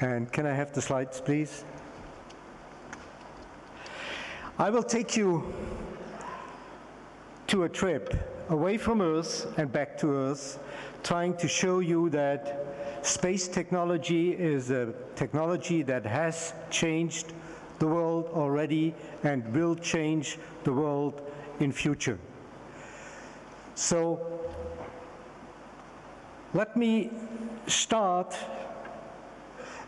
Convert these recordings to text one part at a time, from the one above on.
And can I have the slides, please? I will take you to a trip away from Earth and back to Earth, trying to show you that space technology is a technology that has changed the world already and will change the world in future. So let me start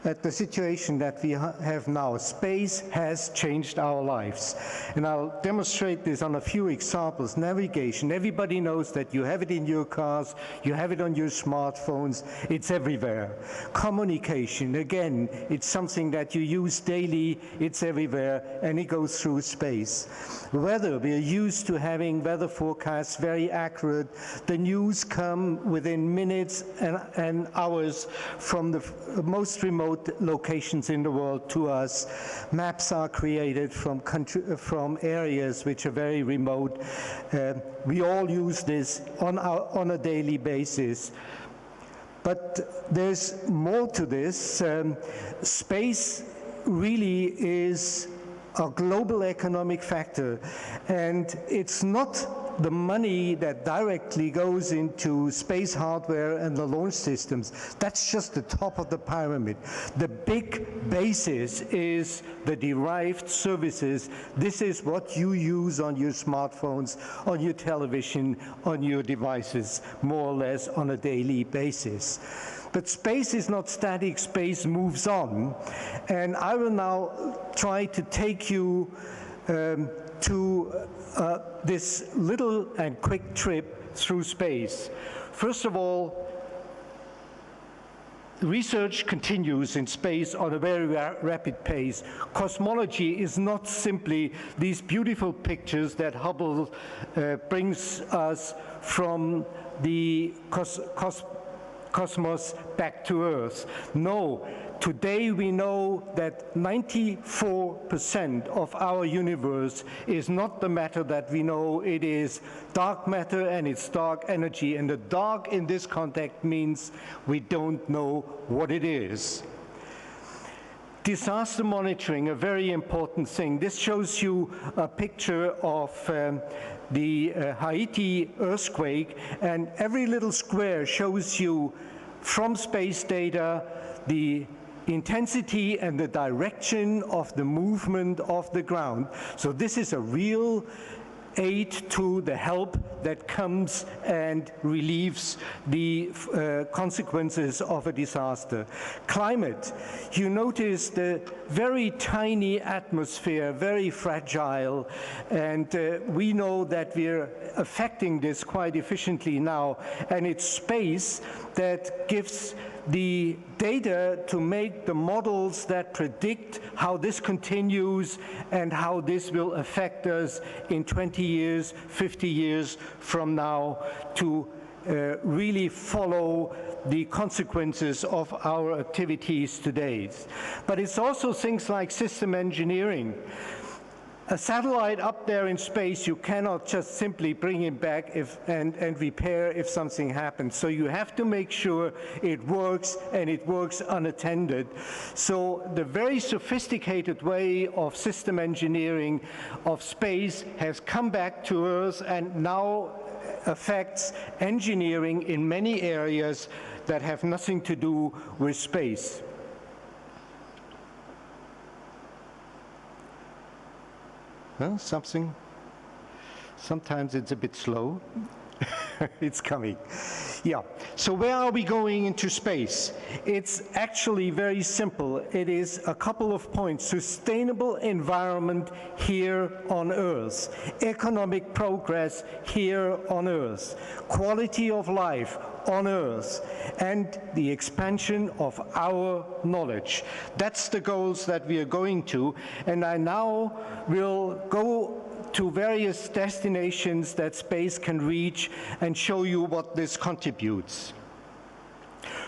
at the situation that we have now. Space has changed our lives. And I'll demonstrate this on a few examples. Navigation, everybody knows that you have it in your cars, you have it on your smartphones, it's everywhere. Communication, again, it's something that you use daily, it's everywhere, and it goes through space. Weather, we are used to having weather forecasts very accurate. The news come within minutes and hours from the most remote locations in the world to us. Maps are created from areas which are very remote. We all use this on a daily basis. But there's more to this. Space really is a global economic factor, and it's not the money that directly goes into space hardware and the launch systems. That's just the top of the pyramid. The big basis is the derived services. This is what you use on your smartphones, on your television, on your devices, more or less on a daily basis. But space is not static, space moves on. And I will now try to take you to this little and quick trip through space. First of all, research continues in space on a very rapid pace. Cosmology is not simply these beautiful pictures that Hubble brings us from the cosmos back to Earth. No. Today we know that 94% of our universe is not the matter that we know. It is dark matter and it's dark energy. And the dark in this context means we don't know what it is. Disaster monitoring, a very important thing. This shows you a picture of the Haiti earthquake, and every little square shows you from space data the intensity and the direction of the movement of the ground. So this is a real aid to the help that comes and relieves the consequences of a disaster. Climate, you notice the very tiny atmosphere, very fragile, and we know that we're affecting this quite efficiently now, and it's space that gives the data to make the models that predict how this continues and how this will affect us in 20 years, 50 years from now, to really follow the consequences of our activities today. But it's also things like system engineering. A satellite up there in space, you cannot just simply bring it back and repair if something happens. So you have to make sure it works, and it works unattended. So the very sophisticated way of system engineering of space has come back to Earth and now affects engineering in many areas that have nothing to do with space. Well, sometimes it's a bit slow. It's coming. Yeah, so where are we going into space? It's actually very simple. It is a couple of points. Sustainable environment here on Earth. Economic progress here on Earth. Quality of life on Earth. And the expansion of our knowledge. That's the goals that we are going to. And I now will go to various destinations that space can reach and show you what this contributes.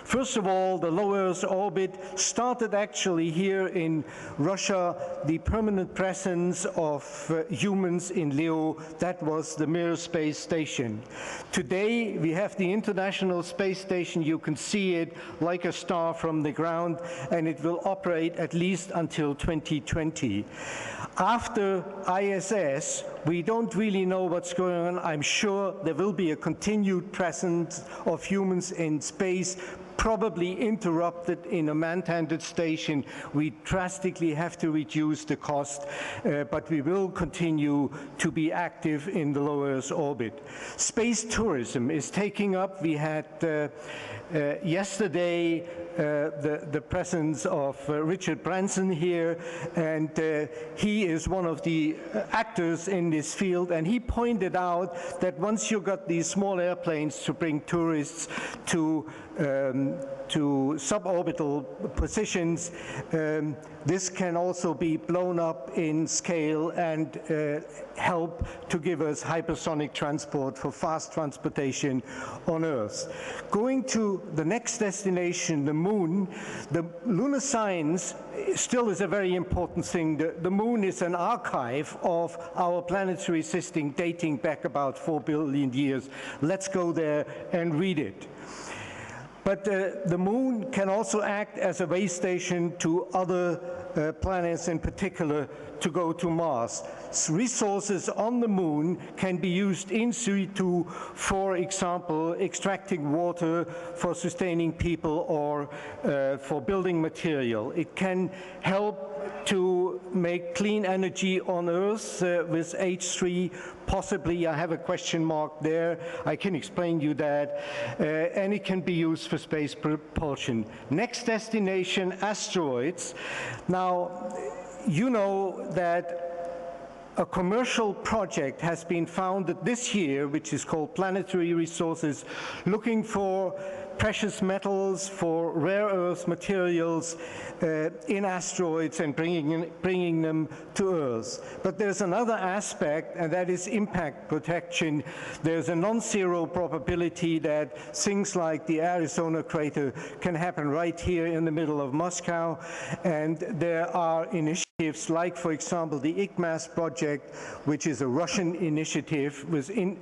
First of all, the low Earth orbit started actually here in Russia, the permanent presence of humans in LEO. That was the Mir space station. Today, we have the International Space Station. You can see it like a star from the ground, and it will operate at least until 2020. After ISS, we don't really know what's going on. I'm sure there will be a continued presence of humans in space, probably interrupted in a man-handed station. We drastically have to reduce the cost, but we will continue to be active in the low Earth orbit. Space tourism is taking up. We had yesterday the presence of Richard Branson here, and he is one of the actors in this field, and he pointed out that once you got these small airplanes to bring tourists to suborbital positions, this can also be blown up in scale and help to give us hypersonic transport for fast transportation on Earth. Going to the next destination, the moon, the lunar science still is a very important thing. The moon is an archive of our planetary system dating back about 4 billion years. Let's go there and read it. But the moon can also act as a way station to other planets, in particular to go to Mars. Resources on the moon can be used in situ, for example, extracting water for sustaining people or for building material. It can help to make clean energy on Earth with H3, possibly. I have a question mark there. I can explain you that. And it can be used for space propulsion. Next destination, asteroids. Now, you know that a commercial project has been founded this year, which is called Planetary Resources, looking for precious metals, for rare earth materials in asteroids and bringing them to Earth. But there's another aspect, and that is impact protection. There's a non-zero probability that things like the Arizona crater can happen right here in the middle of Moscow, and there are initiatives like, for example, the ICMAS project, which is a Russian initiative in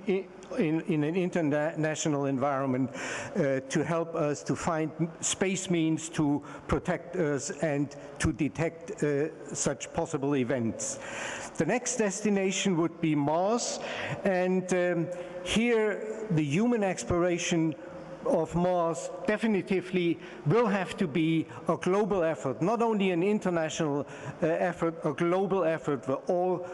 an international environment to help us to find space means to protect us and to detect such possible events. The next destination would be Mars, and here the human exploration of Mars definitively will have to be a global effort, not only an international effort, a global effort where all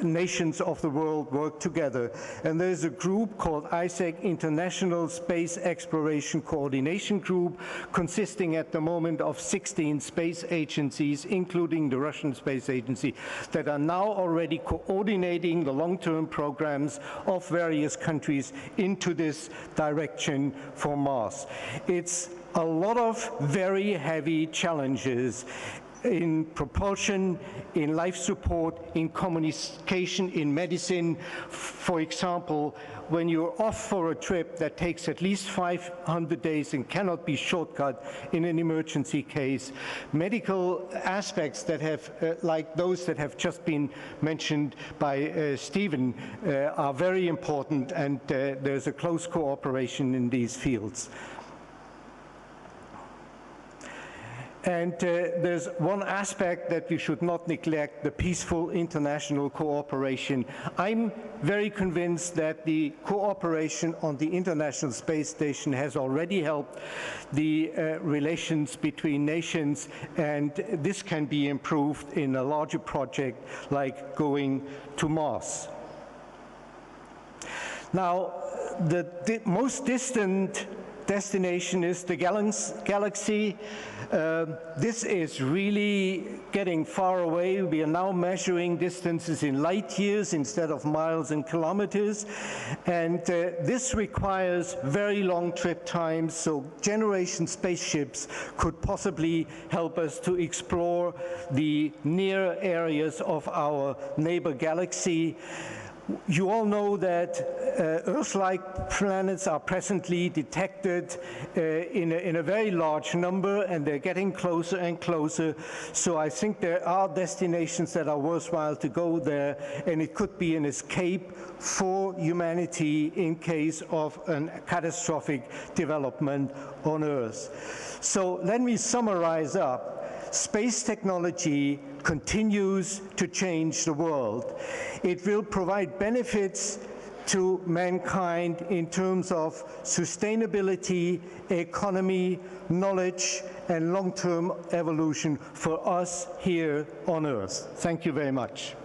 nations of the world work together. And there's a group called ISAC, International Space Exploration Coordination Group, consisting at the moment of 16 space agencies, including the Russian Space Agency, that are now already coordinating the long-term programs of various countries into this direction for Mars. It's a lot of very heavy challenges in propulsion, in life support, in communication, in medicine. For example, when you're off for a trip that takes at least 500 days and cannot be shortcut in an emergency case, medical aspects that have, like those that have just been mentioned by Stephen, are very important, and there's a close cooperation in these fields. And there's one aspect that we should not neglect, the peaceful international cooperation. I'm very convinced that the cooperation on the International Space Station has already helped the relations between nations, and this can be improved in a larger project like going to Mars. Now, the most distant destination is the galaxy. This is really getting far away. We are now measuring distances in light years instead of miles and kilometers. And this requires very long trip times, so generation spaceships could possibly help us to explore the near areas of our neighbor galaxy. You all know that Earth-like planets are presently detected in a very large number, and they're getting closer and closer. So I think there are destinations that are worthwhile to go there, and it could be an escape for humanity in case of a catastrophic development on Earth. So let me summarize up. Space technology continues to change the world. It will provide benefits to mankind in terms of sustainability, economy, knowledge, and long-term evolution for us here on Earth. Thank you very much.